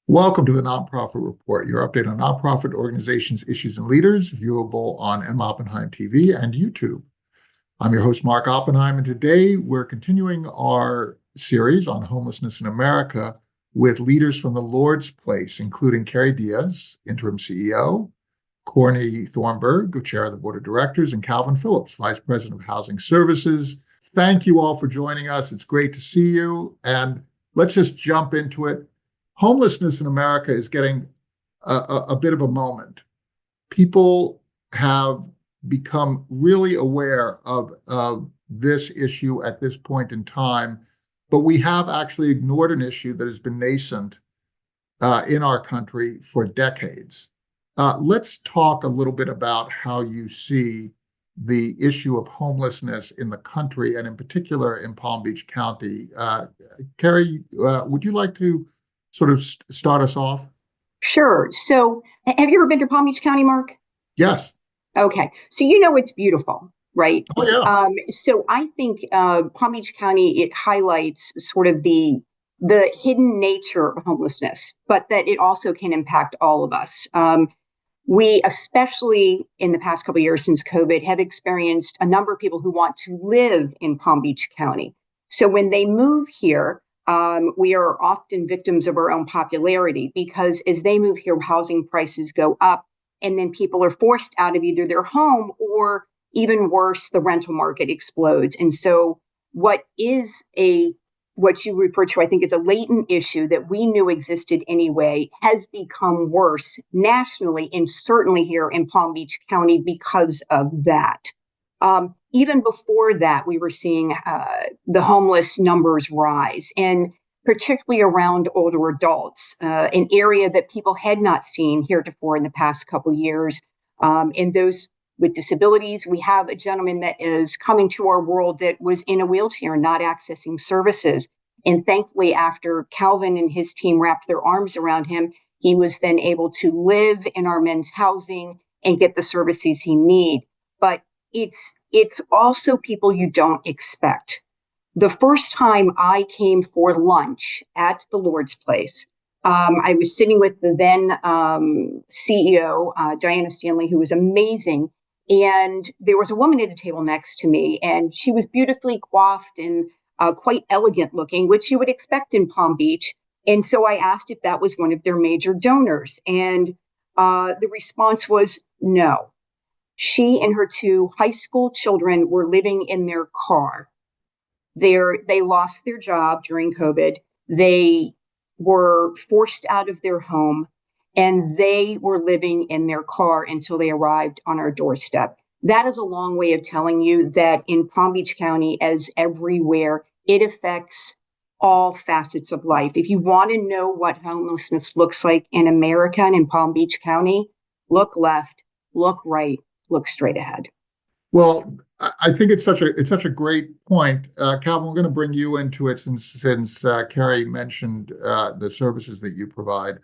Welcome to the Nonprofit Report, your update on nonprofit organizations, issues, and leaders, viewable on M. Oppenheim TV and YouTube. I'm your host, Mark Oppenheim, and today we're continuing our series on homelessness in America with leaders from the Lord's Place, including Kerry Diaz, Interim CEO, Cornie Thornburgh, Chair of the Board of Directors, and Calvin Phillips, Vice President of Housing Services. Thank you all for joining us. It's great to see you, and let's just jump into it. Homelessness in America is getting a bit of a moment. People have become really aware of this issue at this point in time, but we have actually ignored an issue that has been nascent in our country for decades. Let's talk a little bit about how you see the issue of homelessness in the country, and in particular in Palm Beach County. Kerry, would you like to sort of start us off? Sure. So have you ever been to Palm Beach County, Mark? Yes. Okay. So you know it's beautiful, right? Oh, yeah. So I think Palm Beach County, it highlights sort of the hidden nature of homelessness, but that it also can impact all of us. We, especially in the past couple of years since COVID, have experienced a number of people who want to live in Palm Beach County. So when they move here, we are often victims of our own popularity, because as they move here, housing prices go up, and then people are forced out of either their home, or even worse, the rental market explodes. And so what you refer to, I think, is a latent issue that we knew existed anyway, has become worse nationally, and certainly here in Palm Beach County because of that. Even before that, we were seeing the homeless numbers rise, and particularly around older adults, an area that people had not seen heretofore in the past couple of years. And those with disabilities, we have a gentleman that is coming to our world that was in a wheelchair, not accessing services. And thankfully, after Calvin and his team wrapped their arms around him, he was then able to live in our men's housing and get the services he needs. But it's also people you don't expect. The first time I came for lunch at the Lord's Place, I was sitting with the then CEO, Diana Stanley, who was amazing. And there was a woman at the table next to me, and she was beautifully coiffed and quite elegant looking, which you would expect in Palm Beach. And so I asked if that was one of their major donors. And the response was no. She and her two high school children were living in their car. They lost their job during COVID. They were forced out of their home, and they were living in their car until they arrived on our doorstep. That is a long way of telling you that in Palm Beach County, as everywhere, it affects all facets of life. If you want to know what homelessness looks like in America and in Palm Beach County, look left, look right, look straight ahead. Well, I think it's such a great point. Calvin, we're going to bring you into it since Kerry mentioned the services that you provide.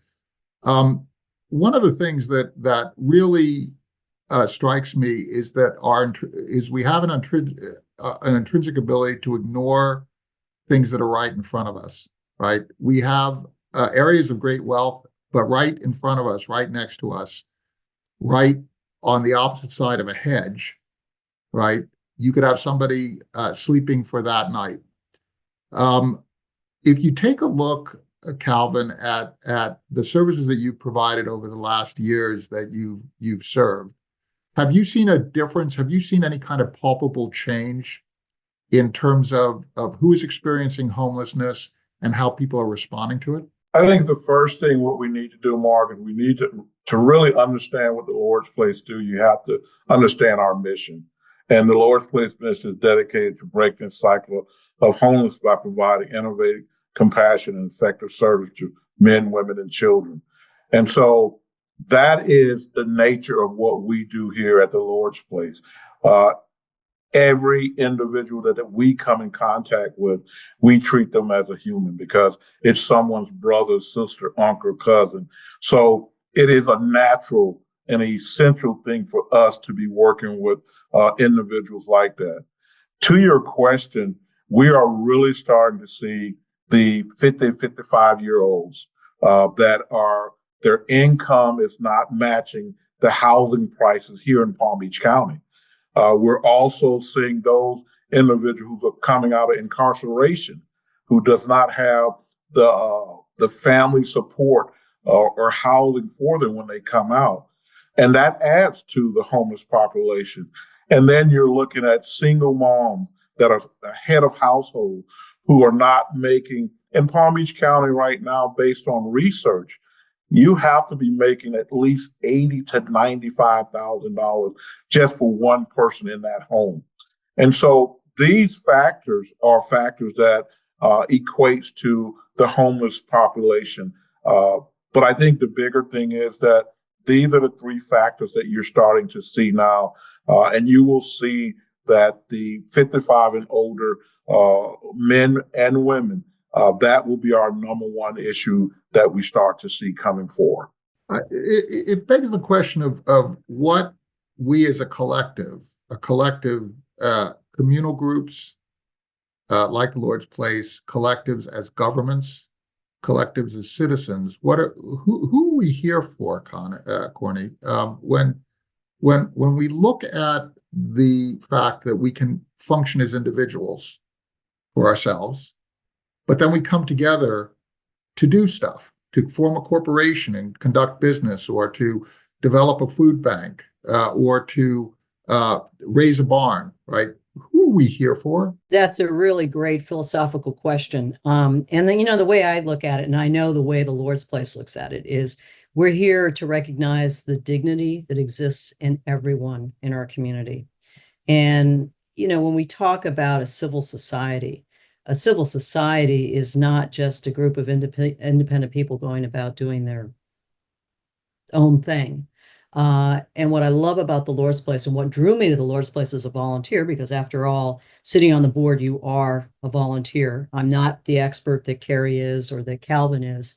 One of the things that really strikes me is that we have an intrinsic ability to ignore things that are right in front of us. Right? We have areas of great wealth, but right in front of us, right next to us, right on the opposite side of a hedge, right? You could have somebody sleeping for that night. If you take a look, Calvin, at the services that you've provided over the last years that you've served, have you seen a difference? Have you seen any kind of palpable change in terms of who is experiencing homelessness and how people are responding to it? I think the first thing what we need to do, Mark, is we need to really understand what the Lord's Place do. You have to understand our mission. And the Lord's Place mission is dedicated to breaking the cycle of homelessness by providing innovative, compassionate, and effective service to men, women, and children. And so that is the nature of what we do here at the Lord's Place. Every individual that we come in contact with, we treat them as a human, because it's someone's brother, sister, uncle, cousin. So it is a natural and essential thing for us to be working with individuals like that. To your question, we are really starting to see the 50, 55-year-olds their income is not matching the housing prices here in Palm Beach County. We're also seeing those individuals who are coming out of incarceration who does not have the family support or housing for them when they come out. And that adds to the homeless population. And then you're looking at single moms that are head of household who are not making, in Palm Beach County right now, based on research, you have to be making at least $80,000 to $95,000 just for one person in that home. And so these factors are factors that equates to the homeless population. But I think the bigger thing is that these are the three factors that you're starting to see now. And you will see that the 55 and older men and women, that will be our number one issue that we start to see coming forward. It begs the question of what we as a collective, communal groups like the Lord's Place, collectives as governments, collectives as citizens. Who are we here for, Cornie? When we look at the fact that we can function as individuals for ourselves, but then we come together to do stuff, to form a corporation and conduct business, or to develop a food bank, or to raise a barn, right? Who are we here for? That's a really great philosophical question. And then, the way I look at it, and I know the way the Lord's Place looks at it, is we're here to recognize the dignity that exists in everyone in our community. And, when we talk about a civil society is not just a group of independent people going about doing their own thing. And what I love about the Lord's Place, and what drew me to the Lord's Place as a volunteer, because after all, sitting on the board, you are a volunteer. I'm not the expert that Kerry is or that Calvin is,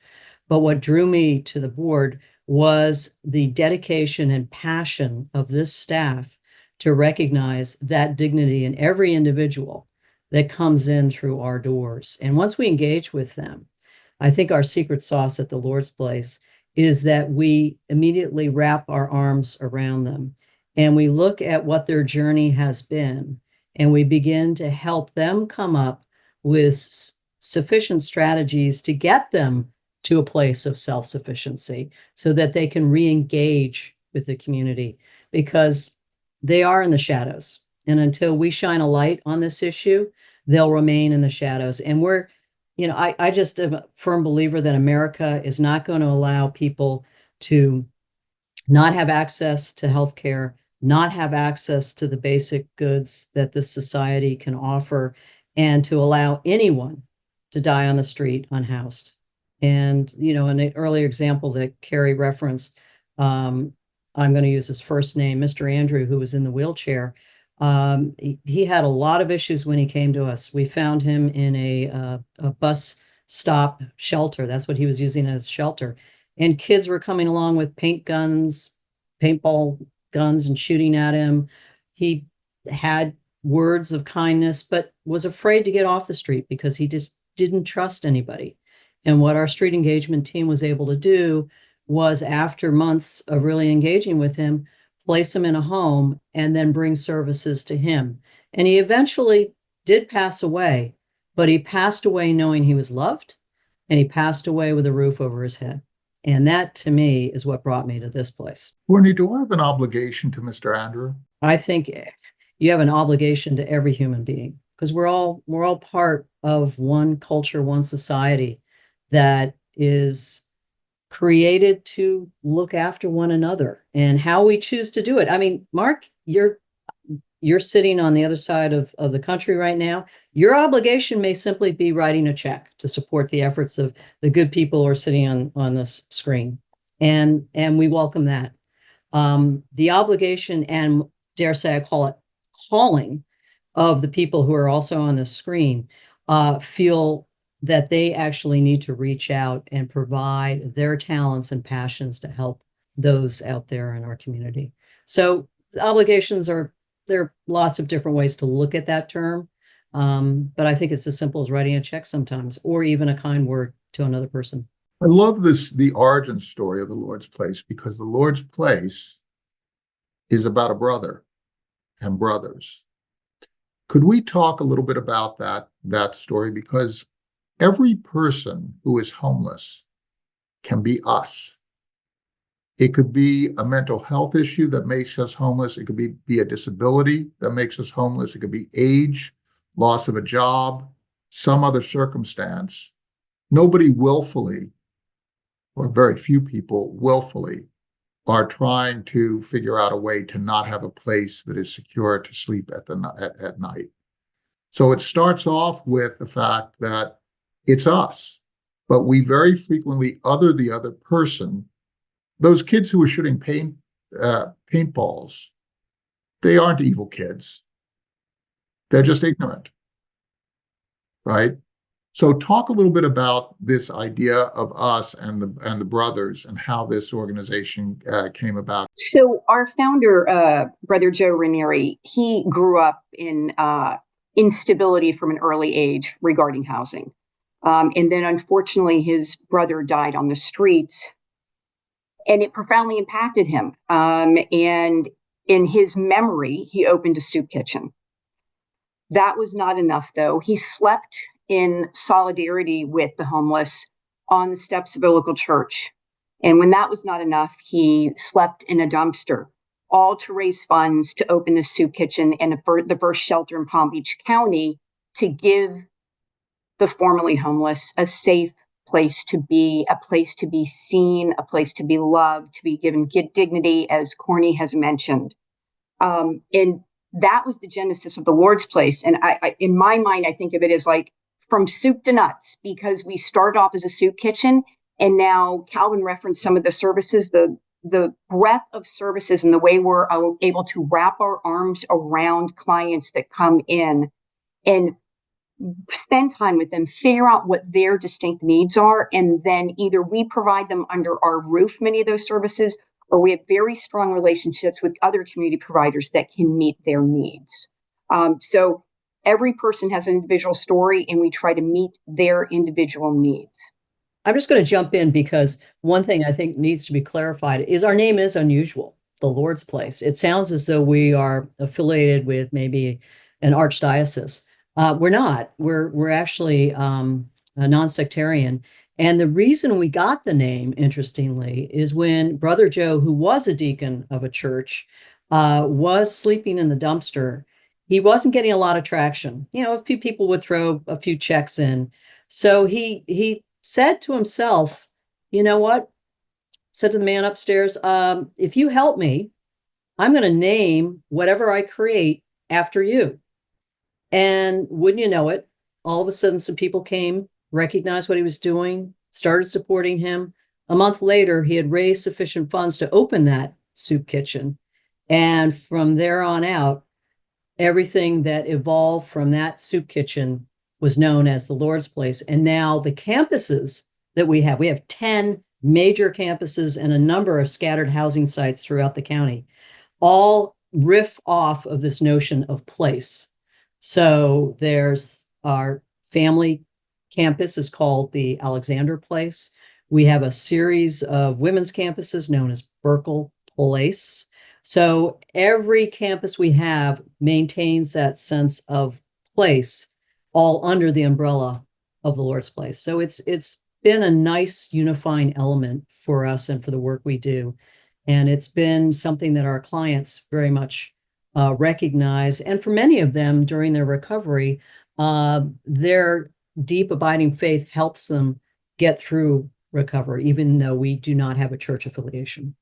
but what drew me to the board was the dedication and passion of this staff to recognize that dignity in every individual that comes in through our doors. And once we engage with them, I think our secret sauce at the Lord's Place is that we immediately wrap our arms around them and we look at what their journey has been, and we begin to help them come up with sufficient strategies to get them to a place of self-sufficiency so that they can re-engage with the community, because they are in the shadows. And until we shine a light on this issue, they'll remain in the shadows. And I just am a firm believer that America is not going to allow people to not have access to healthcare, not have access to the basic goods that this society can offer, and to allow anyone to die on the street unhoused. And, in an earlier example that Kerry referenced, I'm going to use his first name, Mr. Andrew, who was in the wheelchair. He had a lot of issues when he came to us. We found him in a bus stop shelter. That's what he was using as shelter. And kids were coming along with paintball guns and shooting at him. He had words of kindness, but was afraid to get off the street because he just didn't trust anybody. And what our street engagement team was able to do was, after months of really engaging with him, place him in a home and then bring services to him. And he eventually did pass away, but he passed away knowing he was loved, and he passed away with a roof over his head. And that, to me, is what brought me to this place. Cornie, do I have an obligation to Mr. Andrew? I think you have an obligation to every human being, because we're all part of one culture, one society that is created to look after one another, and how we choose to do it. I mean, Mark, you're sitting on the other side of the country right now. Your obligation may simply be writing a check to support the efforts of the good people who are sitting on this screen. And we welcome that. The obligation, and dare say I call it calling, of the people who are also on the screen feel that they actually need to reach out and provide their talents and passions to help those out there in our community. So the obligations there are lots of different ways to look at that term. But I think it's as simple as writing a check sometimes, or even a kind word to another person. I love the origin story of the Lord's Place, because the Lord's Place is about a brother and brothers. Could we talk a little bit about that story? Because every person who is homeless can be us. It could be a mental health issue that makes us homeless. It could be a disability that makes us homeless. It could be age, loss of a job, some other circumstance. Nobody willfully, or very few people willfully, are trying to figure out a way to not have a place that is secure to sleep at night. So it starts off with the fact that it's us, but we very frequently other the other person. Those kids who are shooting paintballs, they aren't evil kids. They're just ignorant, right? So talk a little bit about this idea of us and the brothers, and how this organization came about. So our founder, Brother Joe Ranieri, he grew up in instability from an early age regarding housing. And then unfortunately, his brother died on the streets, and it profoundly impacted him. And in his memory, he opened a soup kitchen. That was not enough, though. He slept in solidarity with the homeless on the steps of a local church. And when that was not enough, he slept in a dumpster, all to raise funds to open the soup kitchen and the first shelter in Palm Beach County, to give the formerly homeless a safe place to be, a place to be seen, a place to be loved, to be given dignity, as Cornie has mentioned. And that was the genesis of the Lord's Place. And I, in my mind, I think of it as like from soup to nuts, because we started off as a soup kitchen, and now Calvin referenced some of the services, the breadth of services, and the way we're able to wrap our arms around clients that come in and spend time with them, figure out what their distinct needs are, and then either we provide them under our roof many of those services, or we have very strong relationships with other community providers that can meet their needs. So every person has an individual story, and we try to meet their individual needs. I'm just going to jump in, because one thing I think needs to be clarified is our name is unusual, the Lord's Place. It sounds as though we are affiliated with maybe an archdiocese. We're not. We're actually a non-sectarian. And the reason we got the name, interestingly, is when Brother Joe, who was a deacon of a church, was sleeping in the dumpster, he wasn't getting a lot of traction. You know, a few people would throw a few checks in. So he said to himself, you know what? Said to the man upstairs, if you help me, I'm going to name whatever I create after you. And wouldn't you know it, all of a sudden some people came, recognized what he was doing, started supporting him. A month later, he had raised sufficient funds to open that soup kitchen. And from there on out, everything that evolved from that soup kitchen was known as the Lord's Place. And now the campuses that we have 10 major campuses and a number of scattered housing sites throughout the county, all riff off of this notion of place. So there's our family campus is called the Alexander Place. We have a series of women's campuses known as Burkle Place. So every campus we have maintains that sense of place, all under the umbrella of the Lord's Place. So it's been a nice unifying element for us and for the work we do. And it's been something that our clients very much recognize. And for many of them during their recovery, their deep abiding faith helps them get through recovery, even though we do not have a church affiliation.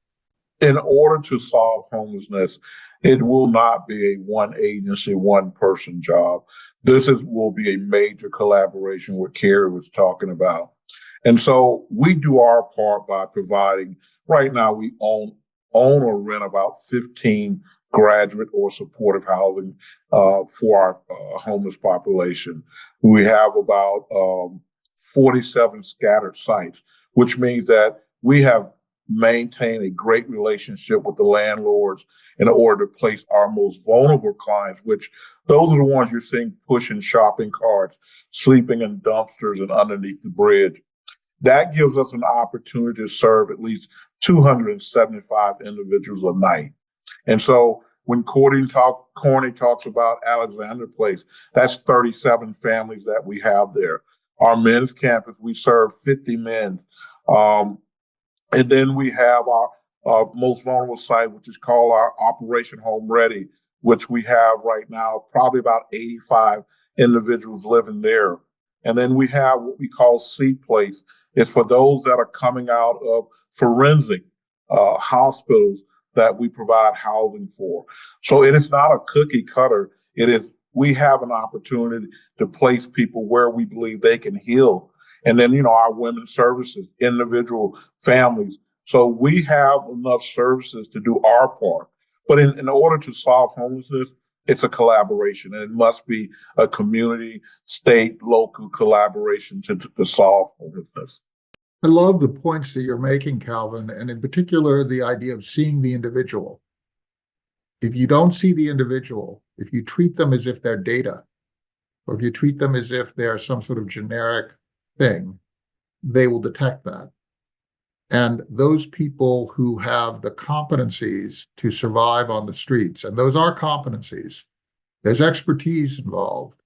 In order to solve homelessness, it will not be a one agency, one person job. Will be a major collaboration, what Kerry was talking about. And so we do our part by providing, right now we own or rent about 15 graduate or supportive housing for our homeless population. We have about 47 scattered sites, which means that we have maintained a great relationship with the landlords in order to place our most vulnerable clients, which those are the ones you're seeing pushing shopping carts, sleeping in dumpsters and underneath the bridge. that gives us an opportunity to serve at least 275 individuals a night. And so when Cornie talks about Alexander Place, that's 37 families that we have there. Our men's campus, we serve 50 men. And then we have our most vulnerable site, which is called our Operation Home Ready, which we have right now, probably about 85 individuals living there. And then we have what we call C Place. It's for those that are coming out of forensic hospitals that we provide housing for. So it is not a cookie cutter. It is, we have an opportunity to place people where we believe they can heal. And then, our women's services, individual families. So we have enough services to do our part. But in order to solve homelessness, it's a collaboration, and it must be a community, state, local collaboration to solve homelessness. I love the points that you're making, Calvin, and in particular, the idea of seeing the individual. If you don't see the individual, if you treat them as if they're data, or if you treat them as if they're some sort of generic thing, they will detect that. And those people who have the competencies to survive on the streets, and those are competencies, there's expertise involved.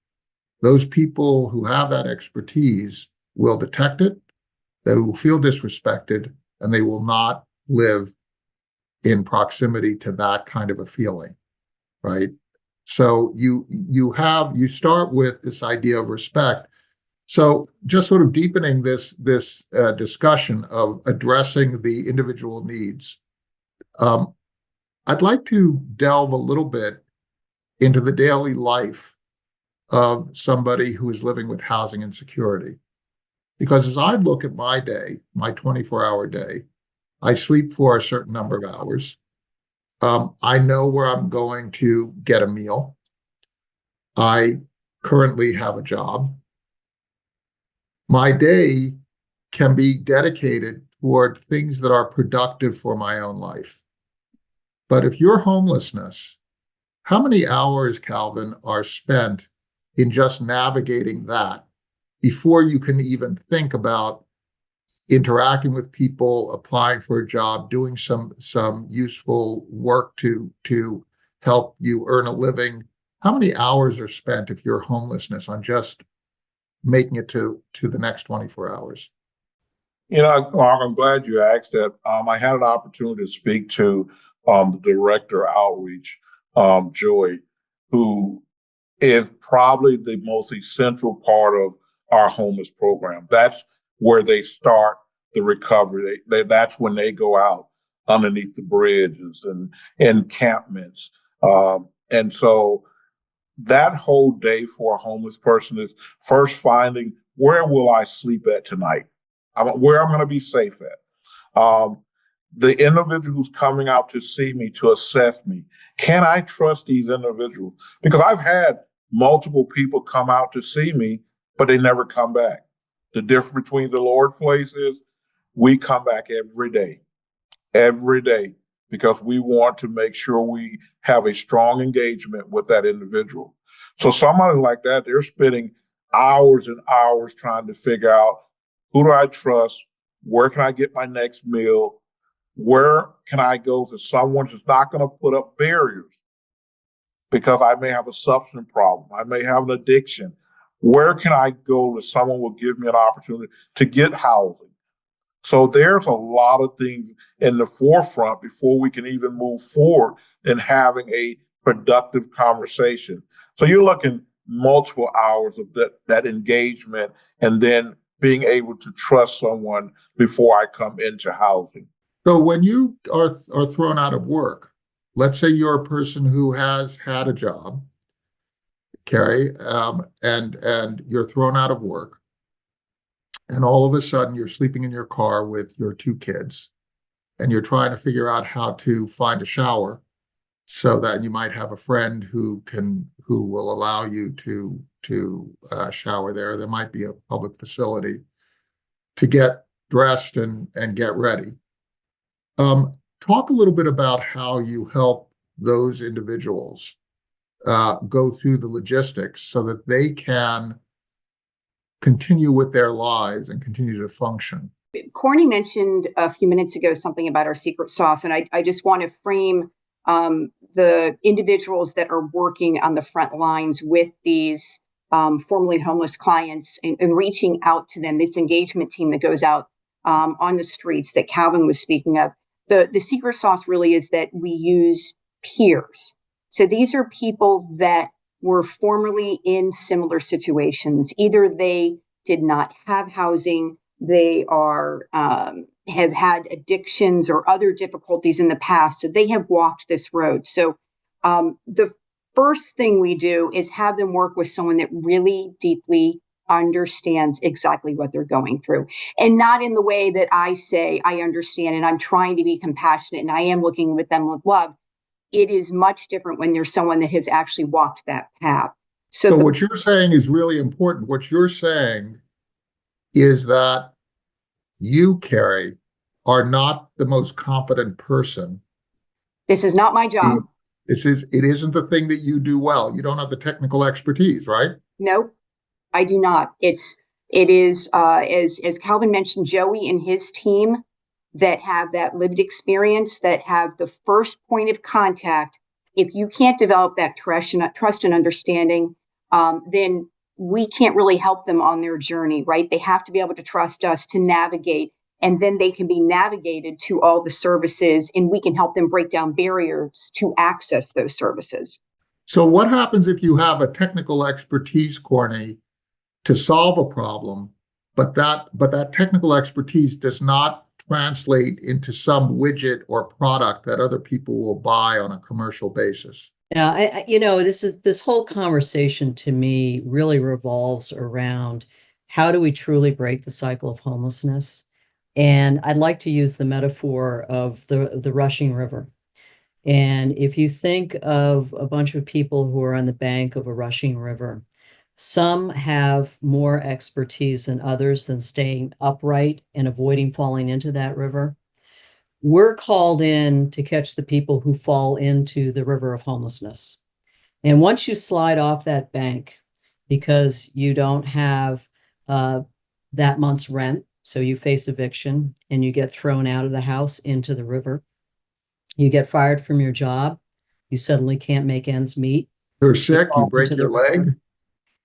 Those people who have that expertise will detect it, they will feel disrespected, and they will not live in proximity to that kind of a feeling, right? So you start with this idea of respect. So just sort of deepening this discussion of addressing the individual needs, I'd like to delve a little bit into the daily life of somebody who is living with housing insecurity. Because as I look at my day, my 24-hour day, I sleep for a certain number of hours. I know where I'm going to get a meal. I currently have a job. My day can be dedicated toward things that are productive for my own life. But if you're homelessness, how many hours, Calvin, are spent in just navigating that before you can even think about interacting with people, applying for a job, doing some useful work to help you earn a living? How many hours are spent if you're homelessness on just making it to the next 24 hours? Mark, I'm glad you asked that. I had an opportunity to speak to the director of outreach, Joy, who is probably the most essential part of our homeless program. That's where they start the recovery. That's when they go out underneath the bridges and encampments. And so that whole day for a homeless person is first finding, where will I sleep at tonight? Where I'm going to be safe at. The individual who's coming out to see me, to assess me, can I trust these individuals? Because I've had multiple people come out to see me, but they never come back. The difference between the Lord's place is we come back every day, because we want to make sure we have a strong engagement with that individual. So somebody like that, they're spending hours and hours trying to figure out, who do I trust? Where can I get my next meal? Where can I go to someone who's not going to put up barriers? Because I may have a substance problem. I may have an addiction. Where can I go that someone will give me an opportunity to get housing? So there's a lot of things in the forefront before we can even move forward in having a productive conversation. So you're looking multiple hours of that engagement, and then being able to trust someone before I come into housing. So when you are thrown out of work, let's say you're a person who has had a job, Kerry, and you're thrown out of work, and all of a sudden you're sleeping in your car with your two kids, and you're trying to figure out how to find a shower so that you might have a friend who will allow you to shower there. There might be a public facility to get dressed and get ready. Talk a little bit about how you help those individuals go through the logistics so that they can continue with their lives and continue to function. Cornie mentioned a few minutes ago something about our secret sauce, and I just want to frame the individuals that are working on the front lines with these formerly homeless clients and reaching out to them, this engagement team that goes out on the streets that Calvin was speaking of. The secret sauce really is that we use peers. So these are people that were formerly in similar situations. Either they did not have housing, they are have had addictions or other difficulties in the past, so they have walked this road. So the first thing we do is have them work with someone that really deeply understands exactly what they're going through, and not in the way that I say I understand and I'm trying to be compassionate and I am looking with them with love. It is much different when there's someone that has actually walked that path. So what you're saying is really important. What you're saying is that you, Kerry, are not the most competent person. This is not my job. It isn't the thing that you do well. You don't have the technical expertise, right? No, I do not. It is as Calvin mentioned, Joey and his team that have that lived experience, that have the first point of contact. If you can't develop that trust and understanding, then we can't really help them on their journey, right? They have to be able to trust us to navigate, and then they can be navigated to all the services, and we can help them break down barriers to access those services. So what happens if you have a technical expertise, Cornie, to solve a problem, but that technical expertise does not translate into some widget or product that other people will buy on a commercial basis? Yeah, this whole conversation to me really revolves around how do we truly break the cycle of homelessness? And I'd like to use the metaphor of the rushing river. And if you think of a bunch of people who are on the bank of a rushing river, some have more expertise than others in staying upright and avoiding falling into that river. We're called in to catch the people who fall into the river of homelessness. And once you slide off that bank because you don't have that month's rent, so you face eviction and you get thrown out of the house into the river, you get fired from your job, you suddenly can't make ends meet. You're sick, you break your leg.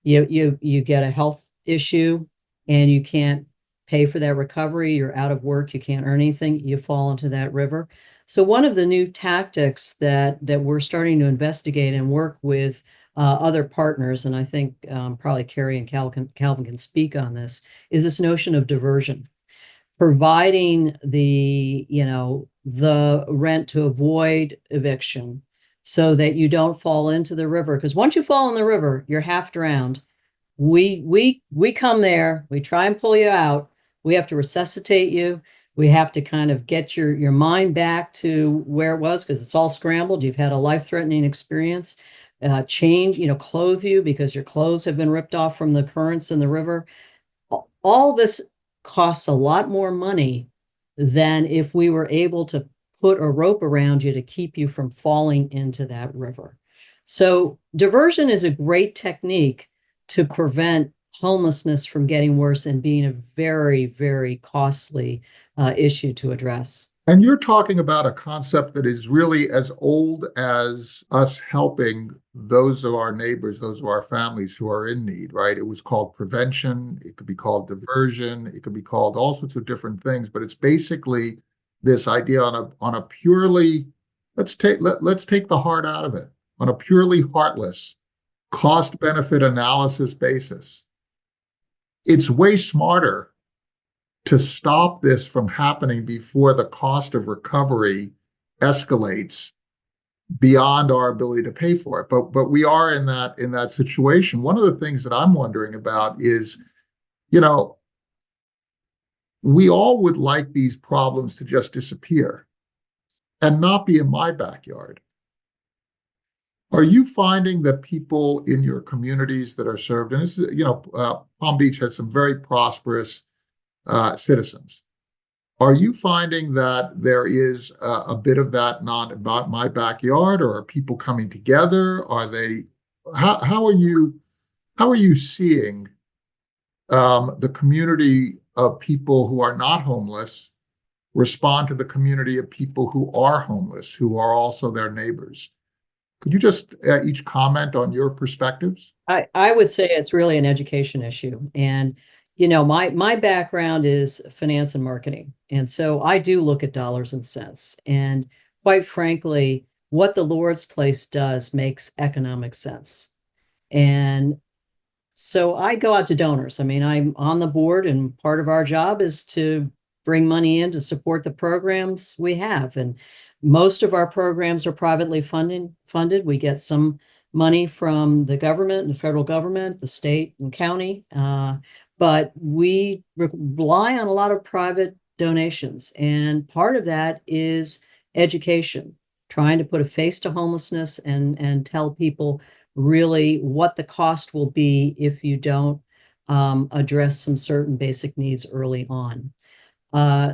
You get a health issue and you can't pay for that recovery, you're out of work, you can't earn anything, you fall into that river. So one of the new tactics that we're starting to investigate and work with other partners, and I think probably Kerry and Calvin can speak on this, is this notion of diversion. Providing the rent to avoid eviction so that you don't fall into the river. Because once you fall in the river, you're half drowned. We come there, we try and pull you out. We have to resuscitate you. We have to kind of get your mind back to where it was because it's all scrambled. You've had a life-threatening experience. Change, clothe you because your clothes have been ripped off from the currents in the river. All this costs a lot more money than if we were able to put a rope around you to keep you from falling into that river. So diversion is a great technique to prevent homelessness from getting worse and being a very, very costly issue to address. And you're talking about a concept that is really as old as us helping those of our neighbors, those of our families who are in need, right? It was called prevention. It could be called diversion. It could be called all sorts of different things, but it's basically this idea on a purely, let's take the heart out of it, on a purely heartless cost benefit analysis basis. It's way smarter to stop this from happening before the cost of recovery escalates beyond our ability to pay for it. But we are in that situation. One of the things that I'm wondering about is, we all would like these problems to just disappear and not be in my backyard. Are you finding that people in your communities that are served, and this is, Palm Beach has some very prosperous citizens. Are you finding that there is a bit of that not about my backyard, or are people coming together? Are they? How are you seeing the community of people who are not homeless respond to the community of people who are homeless, who are also their neighbors. Could you just each comment on your perspectives? I would say it's really an education issue. And, my background is finance and marketing. And so I do look at dollars and cents. And quite frankly, what the Lord's Place does makes economic sense. And so I go out to donors. I mean, I'm on the board, and part of our job is to bring money in to support the programs we have. And most of our programs are privately funded. We get some money from the government, the federal government, the state and county, but we rely on a lot of private donations. And part of that is education, trying to put a face to homelessness and tell people really what the cost will be if you don't address some certain basic needs early on.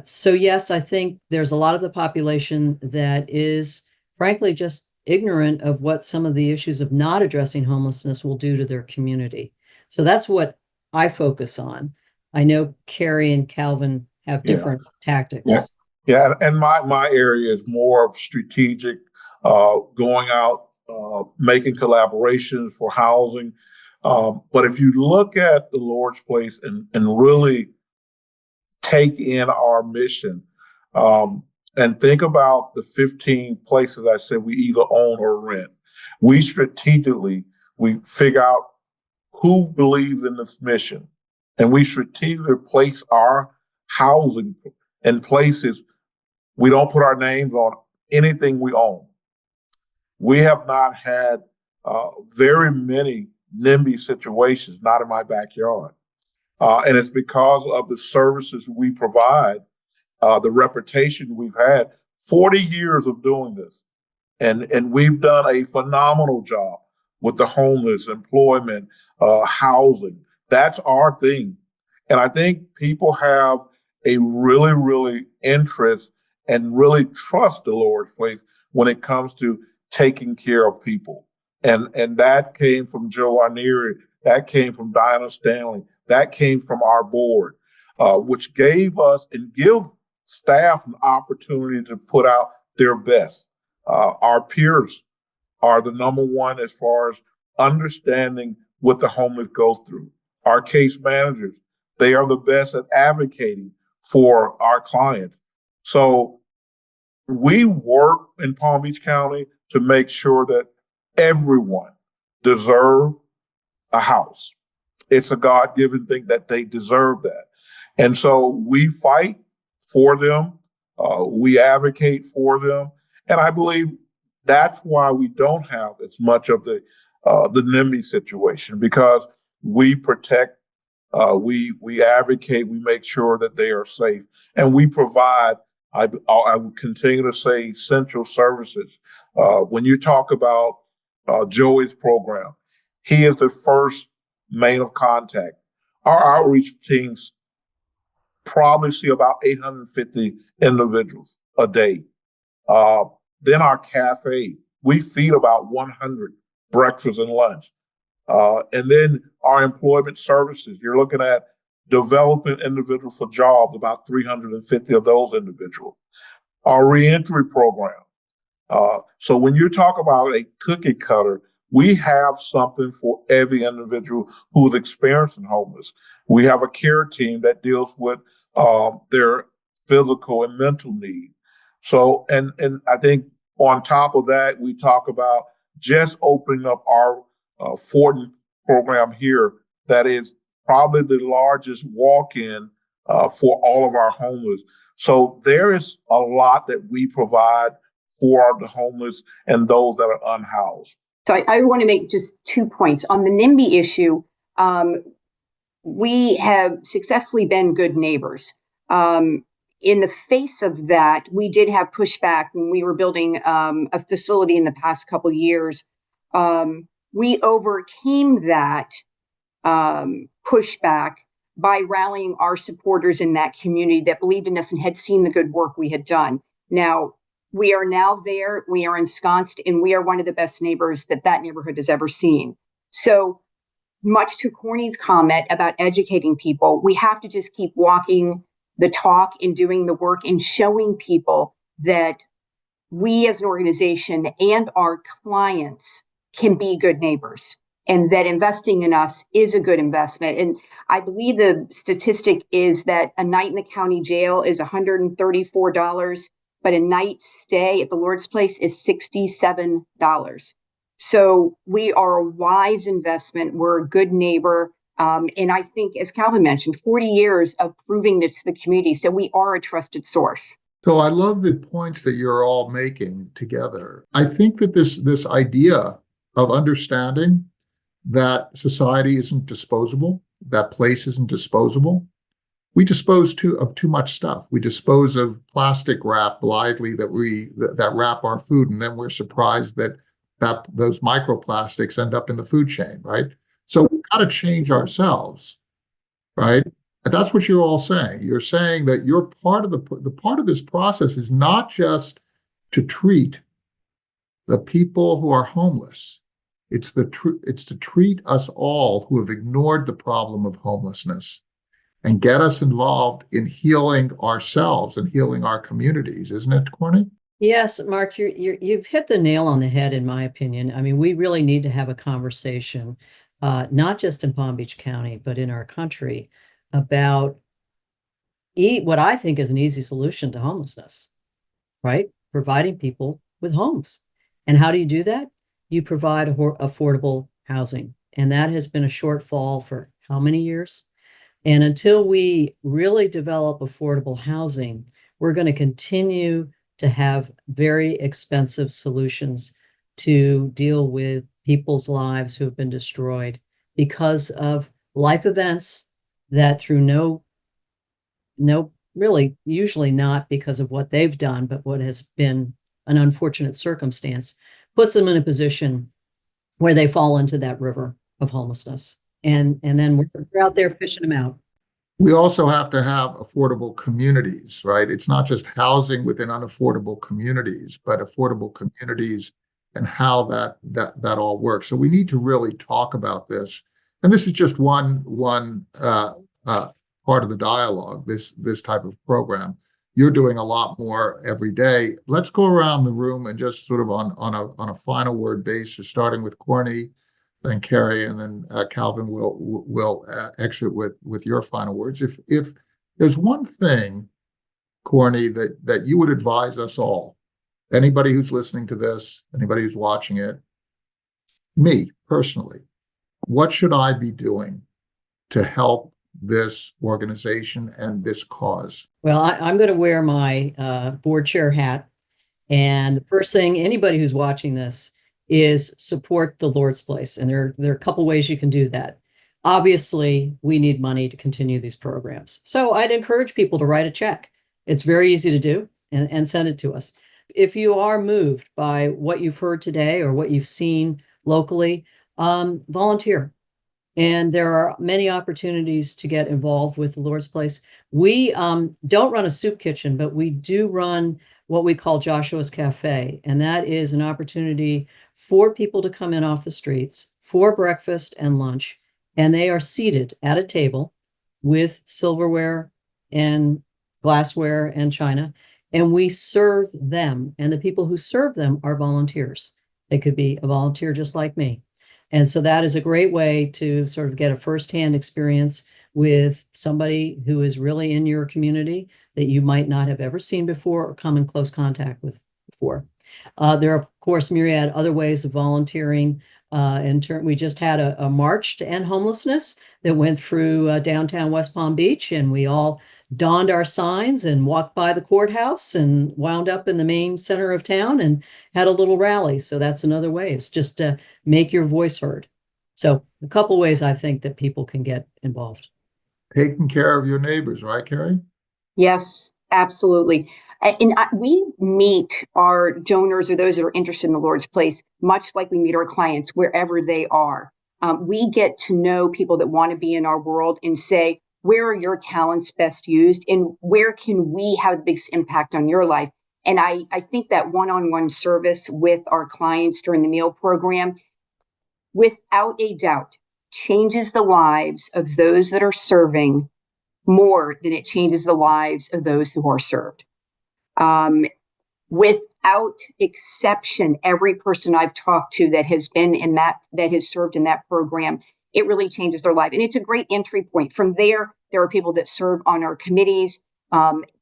So yes, I think there's a lot of the population that is frankly just ignorant of what some of the issues of not addressing homelessness will do to their community. So that's what I focus on. I know Kerry and Calvin have different tactics. Yeah, and my area is more of strategic, going out, making collaborations for housing. But if you look at the Lord's Place and really take in our mission, and think about the 15 places I said we either own or rent. We strategically, we figure out who believes in this mission, and we strategically place our housing in places. We don't put our names on anything we own. We have not had very many NIMBY situations, not in my backyard. And it's because of the services we provide, the reputation we've had, 40 years of doing this. And we've done a phenomenal job with the homeless, employment, housing. That's our thing. And I think people have a really, really interest and really trust the Lord's Place when it comes to taking care of people. And that came from Joe Arneri, that came from Diana Stanley, that came from our board, which gave us and give staff an opportunity to put out their best. Our peers are the number one as far as understanding what the homeless go through. Our case managers, they are the best at advocating for our clients. So we work in Palm Beach County to make sure that everyone deserves a house. It's a God-given thing that they deserve that. And so we fight for them. We advocate for them. And I believe that's why we don't have as much of the NIMBY situation, because we protect, we advocate, we make sure that they are safe, and we provide, I would continue to say, essential services. When you talk about Joey's program, he is the first main of contact. Our outreach teams probably see about 850 individuals a day. Then our cafe, we feed about 100 breakfast and lunch. And then our employment services, you're looking at developing individuals for jobs, about 350 of those individuals. Our reentry program. So when you talk about a cookie cutter, we have something for every individual who's experiencing homeless. We have a care team that deals with their physical and mental need. So, and I think on top of that, we talk about just opening up our Fortin program here. That is probably the largest walk-in for all of our homeless. So there is a lot that we provide for the homeless and those that are unhoused. So I want to make just 2 points on the NIMBY issue. We have successfully been good neighbors. In the face of that, we did have pushback when we were building a facility in the past couple of years. We overcame that pushback by rallying our supporters in that community that believed in us and had seen the good work we had done. Now, we are now there, we are ensconced, and we are one of the best neighbors that neighborhood has ever seen. So much to Cornie's comment about educating people, we have to just keep walking the talk and doing the work and showing people that we as an organization and our clients can be good neighbors, and that investing in us is a good investment. And I believe the statistic is that a night in the county jail is $134, but a night stay at the Lord's Place is $67. So we are a wise investment. We're a good neighbor. And I think, as Calvin mentioned, 40 years of proving this to the community. So we are a trusted source. So I love the points that you're all making together. I think that this idea of understanding that society isn't disposable, that place isn't disposable. We dispose of too much stuff. We dispose of plastic wrap blithely that wrap our food, and then we're surprised that those microplastics end up in the food chain, right? So we've got to change ourselves, right? And that's what you're all saying. You're saying that you're part of the part of this process is not just to treat the people who are homeless. It's to treat us all who have ignored the problem of homelessness and get us involved in healing ourselves and healing our communities, isn't it, Cornie? Yes, Mark, you've hit the nail on the head, in my opinion. I mean, we really need to have a conversation, not just in Palm Beach County, but in our country, about what I think is an easy solution to homelessness, right? Providing people with homes. And how do you do that? You provide affordable housing. And that has been a shortfall for how many years? And until we really develop affordable housing, we're going to continue to have very expensive solutions to deal with people's lives who have been destroyed because of life events that through no, really, usually not because of what they've done, but what has been an unfortunate circumstance, puts them in a position where they fall into that river of homelessness. And then we're out there fishing them out. We also have to have affordable communities, right? It's not just housing within unaffordable communities, but affordable communities and how that all works. So we need to really talk about this. And this is just one part of the dialogue, this type of program. You're doing a lot more every day. Let's go around the room and just sort of on a final word basis, starting with Cornie, then Kerry, and then Calvin will exit with your final words. If there's one thing, Cornie, that you would advise us all, anybody who's listening to this, anybody who's watching it, me personally, what should I be doing to help this organization and this cause? Well, I'm going to wear my board chair hat. And the first thing, anybody who's watching this, is support the Lord's Place. And there are a couple ways you can do that. Obviously, we need money to continue these programs. So I'd encourage people to write a check. It's very easy to do and send it to us. If you are moved by what you've heard today or what you've seen locally, volunteer. And there are many opportunities to get involved with the Lord's Place. We don't run a soup kitchen, but we do run what we call Joshua's Cafe. And that is an opportunity for people to come in off the streets for breakfast and lunch. And they are seated at a table with silverware and glassware and china. And we serve them. And the people who serve them are volunteers. They could be a volunteer just like me. And so that is a great way to sort of get a firsthand experience with somebody who is really in your community that you might not have ever seen before or come in close contact with before. There are, of course, myriad other ways of volunteering. We just had a march to end homelessness that went through downtown West Palm Beach, and we all donned our signs and walked by the courthouse and wound up in the main center of town and had a little rally. So that's another way. It's just to make your voice heard. So a couple ways I think that people can get involved. Taking care of your neighbors, right, Kerry? Yes, absolutely. And we meet our donors or those that are interested in the Lord's Place, much like we meet our clients wherever they are. We get to know people that want to be in our world and say, where are your talents best used and where can we have the biggest impact on your life? And I think that one-on-one service with our clients during the meal program, without a doubt, changes the lives of those that are serving more than it changes the lives of those who are served. Without exception, every person I've talked to that has been in that has served in that program, it really changes their life. And it's a great entry point. From there are people that serve on our committees,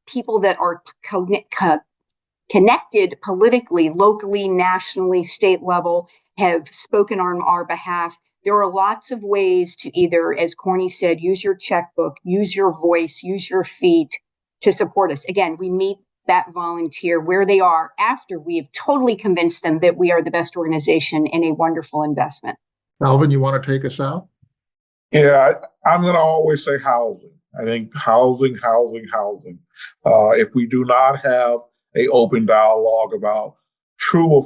people that are connected politically, locally, nationally, state level, have spoken on our behalf. There are lots of ways to either, as Cornie said, use your checkbook, use your voice, use your feet to support us. Again, we meet that volunteer where they are after we have totally convinced them that we are the best organization and a wonderful investment. Alvin, you want to take us out? Yeah, I'm going to always say housing. I think housing. If we do not have an open dialogue about true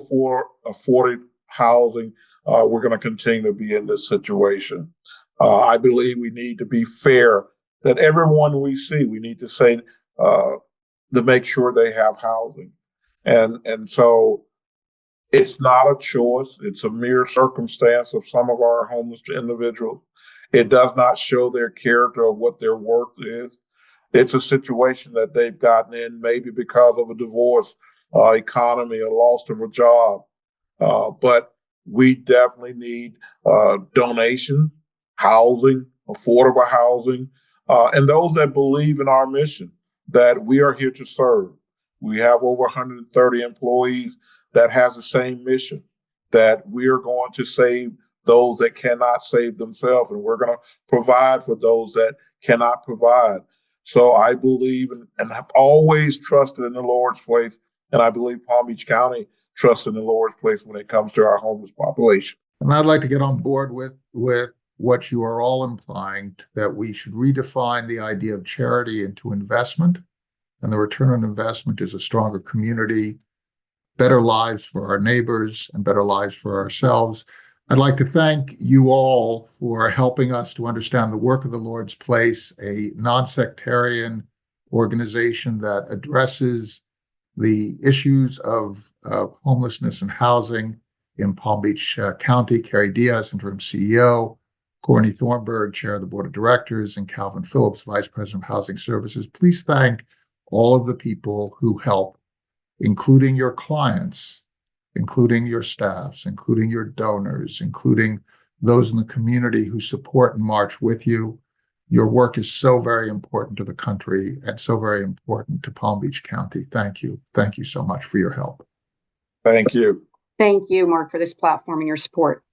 afforded housing, we're going to continue to be in this situation. I believe we need to be fair, that everyone we see, we need to say, to make sure they have housing. And so it's not a choice. It's a mere circumstance of some of our homeless individuals. It does not show their character of what their worth is. It's a situation that they've gotten in maybe because of a divorce, economy, a loss of a job. But we definitely need donation, housing, affordable housing, and those that believe in our mission, that we are here to serve. We have over 130 employees that has the same mission, that we are going to save those that cannot save themselves, and we're going to provide for those that cannot provide. So I believe and have always trusted in the Lord's place, and I believe Palm Beach County trusts in the Lord's place when it comes to our homeless population. And I'd like to get on board with what you are all implying, that we should redefine the idea of charity into investment, and the return on investment is a stronger community, better lives for our neighbors, and better lives for ourselves. I'd like to thank you all for helping us to understand the work of the Lord's Place, a non-sectarian organization that addresses the issues of homelessness and housing in Palm Beach County. Kerry Diaz, Interim CEO, Cornie Thornburgh, Chair of the Board of Directors, and Calvin Phillips, Vice President of Housing Services. Please thank all of the people who help, including your clients, including your staffs, including your donors, including those in the community who support and march with you. Your work is so very important to the country and so very important to Palm Beach County. Thank you. Thank you so much for your help. Thank you. Thank you, Mark, for this platform and your support.